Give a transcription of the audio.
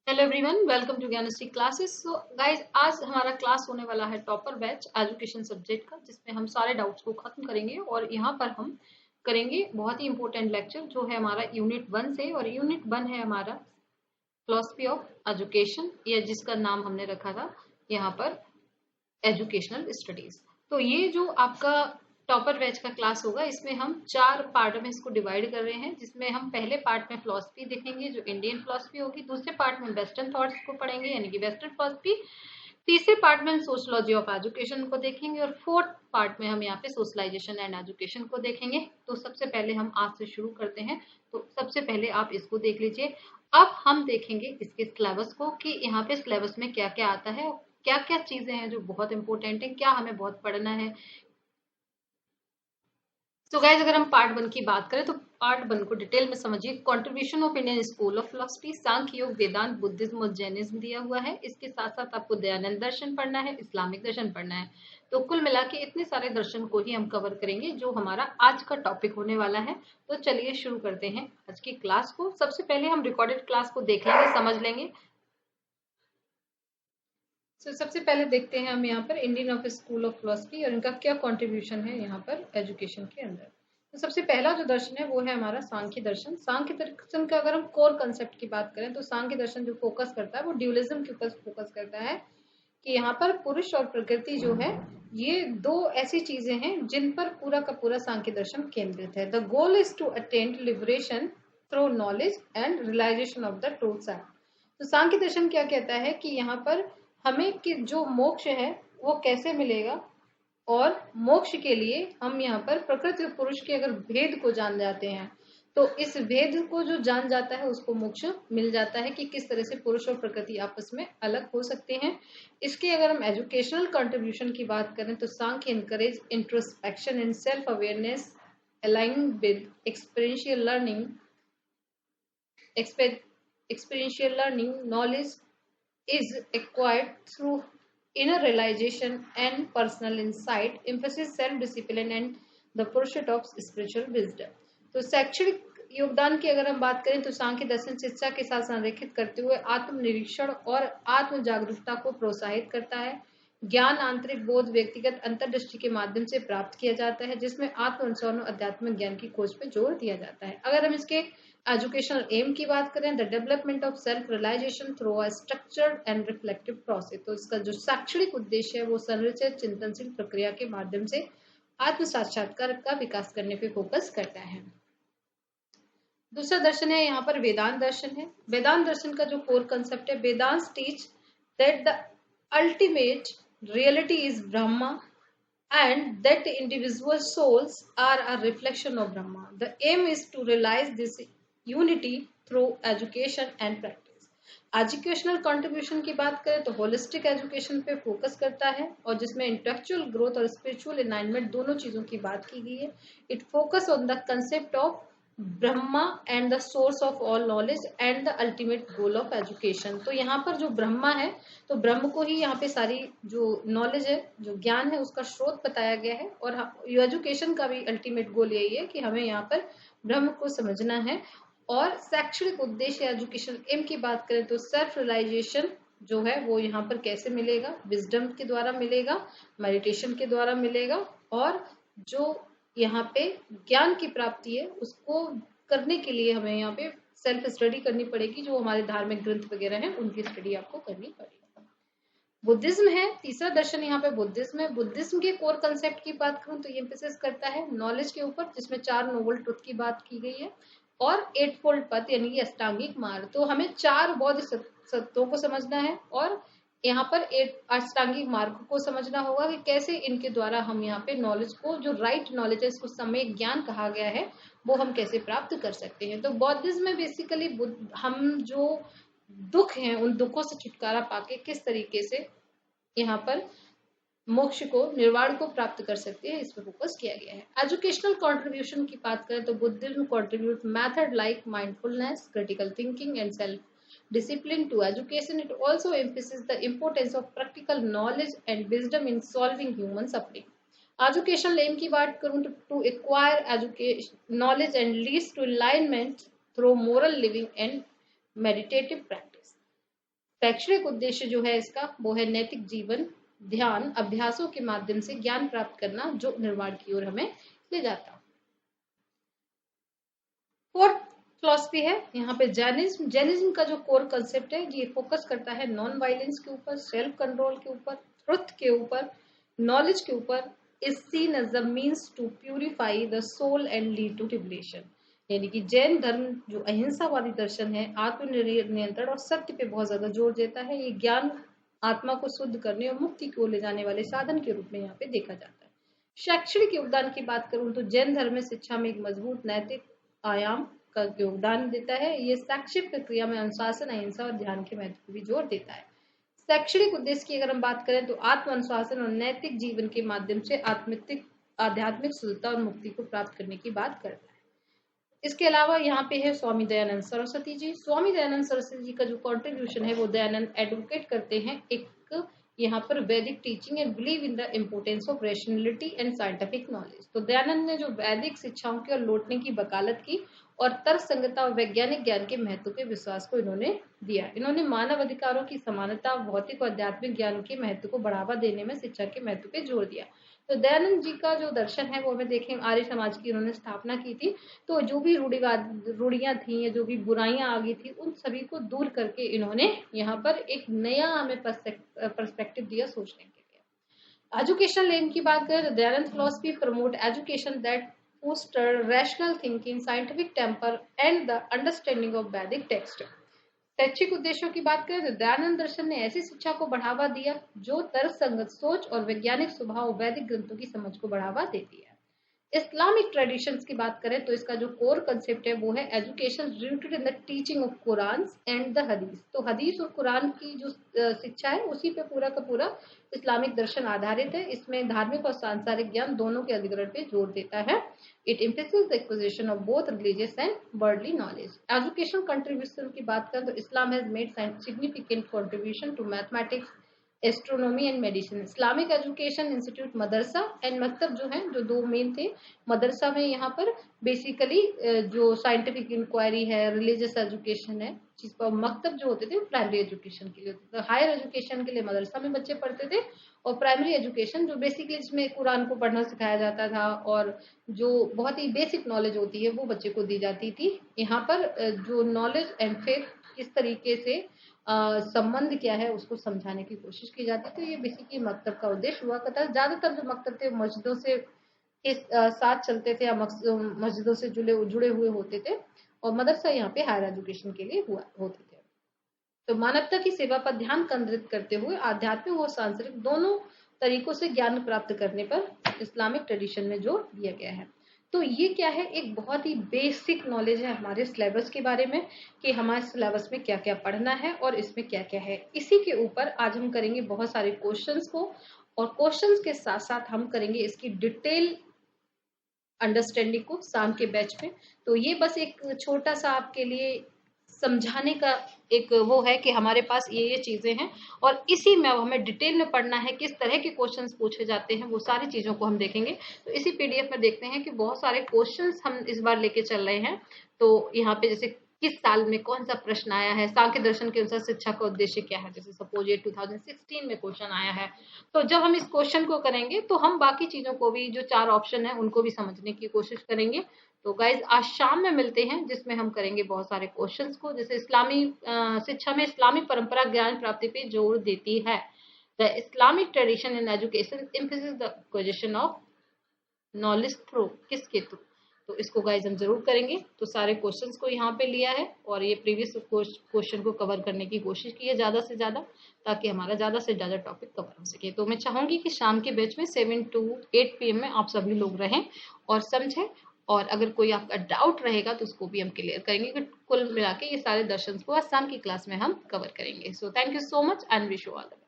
Hello everyone, welcome to Gyanshree classes. So guys, आज हमारा class होने वाला है टॉपर बैच एजुकेशन सब्जेक्ट का, जिसमें हम सारे डाउट्स को खत्म करेंगे। और यहाँ पर हम करेंगे बहुत ही इंपॉर्टेंट लेक्चर जो है हमारा यूनिट 1 से। और यूनिट 1 है हमारा फिलॉसफी ऑफ एजुकेशन, या जिसका नाम हमने रखा था यहाँ पर एजुकेशनल स्टडीज। तो ये जो आपका टॉपर बैच का क्लास होगा, इसमें हम 4 पार्ट में इसको डिवाइड कर रहे हैं, जिसमें हम पहले पार्ट में फिलॉसफी देखेंगे जो इंडियन फिलॉसफी होगी, दूसरे पार्ट में वेस्टर्न थॉट्स को पढ़ेंगे यानी कि वेस्टर्न फिलॉसफी, तीसरे पार्ट में हम सोशलॉजी ऑफ एजुकेशन को देखेंगे, और फोर्थ पार्ट में हम यहाँ पे सोशलाइजेशन एंड एजुकेशन को देखेंगे। तो सबसे पहले हम आज से शुरू करते हैं। तो सबसे पहले आप इसको देख लीजिए। अब हम देखेंगे इसके सिलेबस को कि यहाँ पे सिलेबस में क्या क्या आता है, क्या क्या चीजें हैं जो बहुत इंपॉर्टेंट है, क्या हमें बहुत पढ़ना है। तो गाइज, अगर हम पार्ट 1 की बात करें तो पार्ट 1 को डिटेल में समझिए। Contribution of Indian school of philosophy, Samkhya Yoga, Vedanta, Buddhism और जैनिज्म दिया हुआ है। इसके साथ साथ आपको दयानंद दर्शन पढ़ना है, इस्लामिक दर्शन पढ़ना है। तो कुल मिला के इतने सारे दर्शन को ही हम कवर करेंगे जो हमारा आज का टॉपिक होने वाला है। तो चलिए शुरू करते हैं आज की क्लास को। सबसे पहले हम रिकॉर्डेड क्लास को देख लेंगे, समझ लेंगे। सबसे पहले देखते हैं हम यहाँ पर Indian of school of philosophy और इनका क्या कंट्रीब्यूशन है यहाँ पर एजुकेशन के अंदर। तो सबसे पहला जो दर्शन है वो है हमारा सांख्य दर्शन। सांख्य दर्शन का अगर हम कोर कंसेप्ट की बात करें तो सांख्य दर्शन जो फोकस करता है वो ड्यूलिज्म के ऊपर फोकस करता है कि यहाँ पर पुरुष और प्रकृति जो है ये दो ऐसी चीजें हैं जिन पर पूरा का पूरा सांख्य दर्शन केंद्रित है। The goal is to attain liberation through knowledge and realisation of the truth side. तो सांख्य दर्शन क्या कहता है कि यहाँ पर हमें कि जो मोक्ष है वो कैसे मिलेगा, और मोक्ष के लिए हम यहाँ पर प्रकृति और पुरुष के अगर भेद को जान जाते हैं तो इस भेद को जो जान जाता है उसको मोक्ष मिल जाता है कि किस तरह से पुरुष और प्रकृति आपस में अलग हो सकते हैं। इसके अगर हम एजुकेशनल कंट्रीब्यूशन की बात करें तो Samkhya encourage introspection and self awareness align with experiential learning. Experiential learning knowledge is acquired through inner realization and personal insight, emphasis self-discipline and the pursuit of spiritual wisdom। तो शैक्षणिक योगदान की अगर हम बात करें तो सांख्य दर्शन शिक्षा के साथ संरेखित करते हुए आत्मनिरीक्षण और आत्म जागरूकता को प्रोत्साहित करता है। ज्ञान आंतरिक बोध व्यक्तिगत अंतर्दृष्टि के माध्यम से प्राप्त किया जाता है, जिसमें आत्म और आध्यात्मिक ज्ञान की खोज पर जोर दिया जाता है। अगर हम इसके एजुकेशनल एम की बात करें, the development of self realisation through a structured and reflective process. तो इसका जो शैक्षणिक उद्देश्य है वो संरचित चिंतनशील प्रक्रिया के माध्यम से आत्म साक्षात्कार का विकास करने पे फोकस करता है। दूसरा दर्शन है यहाँ पर वेदांत दर्शन है। वेदांत दर्शन का जो कोर कंसेप्ट है, Vedanta teach that the ultimate reality is Brahma and that individual souls are a reflection of Brahma. The aim is to realize this unity through education and practice. Educational contribution की बात करें तो होलिस्टिक एजुकेशन पे focus करता है और जिसमें intellectual growth और स्पिरिचुअल अलाइनमेंट दोनों चीजों की बात की गई है। It focus on the concept of Brahma and the source of all knowledge and the ultimate goal of education. तो यहाँ पर जो ब्रह्मा है तो ब्रह्म को ही यहाँ पे सारी जो नॉलेज है, जो ज्ञान है, उसका स्रोत बताया गया है। और एजुकेशन का भी अल्टीमेट गोल यही है कि हमें यहाँ पर ब्रह्म को समझना है। और शैक्षणिक उद्देश्य एजुकेशन एम की बात करें तो सेल्फ रियलाइजेशन जो है वो यहाँ पर कैसे मिलेगा, विजडम के द्वारा मिलेगा, मेडिटेशन के द्वारा मिलेगा, और जो यहाँ पे ज्ञान की प्राप्ति है उसको करने के लिए हमें यहाँ पे सेल्फ स्टडी करनी पड़ेगी। जो हमारे धार्मिक ग्रंथ वगैरह हैं उनकी स्टडी आपको करनी पड़ेगी। बुद्धिज्म है तीसरा दर्शन, यहाँ पे बुद्धिज्म है। बुद्धिज्म के कोर कंसेप्ट की बात करूं तो ये एम्फेसिस करता है नॉलेज के ऊपर, जिसमें 4 नोबल ट्रुथ की बात की गई है, और 8 फोल्ड पथ यानी कि अष्टांगिक मार्ग। तो हमें 4 बौद्ध सत्यों को समझना है और यहाँ पर एक अष्टांगिक मार्ग को समझना होगा कि कैसे इनके द्वारा हम यहाँ पे नॉलेज को, जो राइट नॉलेज है, इसको समय ज्ञान कहा गया है, वो हम कैसे प्राप्त कर सकते हैं। तो बौद्धिज्म में बेसिकली हम जो दुख हैं उन दुखों से छुटकारा पाके किस तरीके से यहाँ पर मोक्ष को, निर्वाण को प्राप्त कर सकते हैं, इस पर फोकस किया गया है। एजुकेशनल कंट्रीब्यूशन की बात करें तो Buddhism contribute method like mindfulness, critical thinking and self discipline to education. It also emphasizes the importance of practical knowledge and wisdom in solving human suffering. Educational aim की बात करूँ तो to acquire education knowledge and leads to enlightenment through moral living and meditative practice. शैक्षणिक उद्देश्य जो है इसका वो है नैतिक जीवन, ध्यान, अभ्यासों के माध्यम से ज्ञान प्राप्त करना जो निर्माण की ओर हमें ले जाता। फोर्थ फिलॉसफी है यहाँ पे जैनिज्म। जैनिज्म का जो कोर कंसेप्ट है ये फोकस करता है नॉन वायलेंस के ऊपर, सेल्फ कंट्रोल के ऊपर, ट्रुथ के ऊपर, नॉलेज के ऊपर। Is seen as the means to purify the soul and lead to liberation. यानी कि जैन धर्म जो अहिंसावादी दर्शन है, आत्मनियंत्रण और सत्य पे बहुत ज्यादा जोर देता है। ये ज्ञान आत्मा को शुद्ध करने और मुक्ति की ओर ले जाने वाले साधन के रूप में यहाँ पे देखा जाता है। शैक्षणिक योगदान की बात करूं तो जैन धर्म में शिक्षा में एक मजबूत नैतिक आयाम का योगदान देता है। ये शैक्षिक प्रक्रिया में अनुशासन, अहिंसा और ध्यान के महत्व को भी जोर देता है। शैक्षणिक उद्देश्य की अगर हम बात करें तो आत्म अनुशासन और नैतिक जीवन के माध्यम से आध्यात्मिक शुद्धता और मुक्ति को प्राप्त करने की बात करता है। इसके अलावा यहाँ पे है स्वामी दयानंद सरस्वती जी। स्वामी दयानंद सरस्वती जी का जो कंट्रीब्यूशन है वो दयानंद एडवोकेट करते हैं एक यहाँ पर वैदिक teaching and believe in the importance of rationality and scientific knowledge. तो दयानंद ने जो वैदिक शिक्षाओं की और लौटने की वकालत की और तर्कसंगता और वैज्ञानिक ज्ञान के महत्व के विश्वास को इन्होंने दिया। इन्होंने मानव अधिकारों की समानता, भौतिक और आध्यात्मिक ज्ञान के महत्व को बढ़ावा देने में शिक्षा के महत्व पे जोर दिया। तो दयानंद जी का जो दर्शन है वो हमें देखें आर्य समाज की इन्होंने स्थापना की थी। तो जो भी रूढ़ियां थी या जो भी बुराइयां आ गई थी उन सभी को दूर करके इन्होंने यहाँ पर एक नया हमें पर्सपेक्टिव दिया सोचने के लिए। एजुकेशन लेन की बात करें तो Dayanand philosophy promote education that foster rational thinking, scientific temper and the understanding of Vedic text. शैक्षिक उद्देश्यों की बात करें तो दयानंद दर्शन ने ऐसी शिक्षा को बढ़ावा दिया जो तर्कसंगत सोच और वैज्ञानिक स्वभाव वैदिक ग्रंथों की समझ को बढ़ावा देती है। इस्लामिक ट्रेडिशंस की बात करें तो इसका जो कोर कंसेप्ट है वो है education rooted in the teaching of Quran and the हदीस। तो हदीस और कुरान की जो शिक्षा है उसी पे पूरा का पूरा इस्लामिक दर्शन आधारित है। इसमें धार्मिक और सांसारिक ज्ञान दोनों के अधिग्रहण पे जोर देता है। It emphasizes the acquisition of both religious and worldly knowledge. Educational contribution की बात करें तो Islam has made significant contribution to mathematics, astronomy and medicine. Islamic education institute madrasa and maktab जो है जो दो मेन थे। मदरसा में यहाँ पर बेसिकली जो साइंटिफिक इंक्वायरी है, रिलीजियस एजुकेशन है, जिस पर मकतब जो होते थे प्राइमरी एजुकेशन के लिए होते थे। हायर एजुकेशन के लिए मदरसा में बच्चे पढ़ते थे और प्राइमरी एजुकेशन जो बेसिकली इसमें कुरान को पढ़ना सिखाया जाता था और जो बहुत ही बेसिक नॉलेज होती है वो बच्चे को दी जाती थी। यहाँ पर जो नॉलेज एंड फेथ किस तरीके से संबंध क्या है उसको समझाने की कोशिश की जाती है। तो ये बेसिकली मकतब का उद्देश्य हुआ करता है। ज्यादातर जो मकतब थे मस्जिदों से साथ चलते थे या मस्जिदों से जुड़े हुए होते थे और मदरसा यहाँ पे हायर एजुकेशन के लिए होते थे। तो मानवता की सेवा पर ध्यान केंद्रित करते हुए आध्यात्मिक और सांस्कृतिक दोनों तरीकों से ज्ञान प्राप्त करने पर इस्लामिक ट्रेडिशन में जोर दिया गया है। तो ये क्या है, एक बहुत ही बेसिक नॉलेज है हमारे सिलेबस के बारे में कि हमारे सिलेबस में क्या क्या पढ़ना है और इसमें क्या क्या है। इसी के ऊपर आज हम करेंगे बहुत सारे क्वेश्चंस को और क्वेश्चंस के साथ साथ हम करेंगे इसकी डिटेल अंडरस्टैंडिंग को शाम के बैच में। तो ये बस एक छोटा सा आपके लिए समझाने का एक वो है कि हमारे पास ये चीजें हैं और इसी में अब हमें डिटेल में पढ़ना है, किस तरह के क्वेश्चंस पूछे जाते हैं वो सारी चीजों को हम देखेंगे। तो इसी पीडीएफ में देखते हैं कि बहुत सारे क्वेश्चंस हम इस बार लेके चल रहे हैं। तो यहाँ पे जैसे किस साल में कौन सा प्रश्न आया है, सांख्य दर्शन के अनुसार शिक्षा का उद्देश्य क्या है, जैसे सपोज ये 2016 में क्वेश्चन आया है। तो जब हम इस क्वेश्चन को करेंगे तो हम बाकी चीजों को भी, जो 4 ऑप्शन है उनको भी समझने की कोशिश करेंगे। तो गाइज आज शाम में मिलते हैं जिसमें हम करेंगे बहुत सारे क्वेश्चंस को। जैसे इस्लामी शिक्षा में इस्लामी परंपरा ज्ञान प्राप्ति पे जोर देती है। The Islamic tradition in education emphasizes the acquisition of knowledge through, किसके थ्रू। तो इसको गाइज हम जरूर करेंगे। तो सारे क्वेश्चंस को यहाँ पे लिया है और ये प्रीवियस क्वेश्चन को कवर करने की कोशिश की है ज्यादा से ज्यादा, ताकि हमारा ज्यादा से ज्यादा टॉपिक कवर हो सके। तो मैं चाहूंगी कि शाम के बैच में 7 to 8 PM में आप सभी लोग रहें और समझें, और अगर कोई आपका डाउट रहेगा तो उसको भी हम क्लियर करेंगे। कि कुल मिला के ये सारे दर्शन को आज शाम की क्लास में हम कवर करेंगे। So thank you so much and wish you all the best.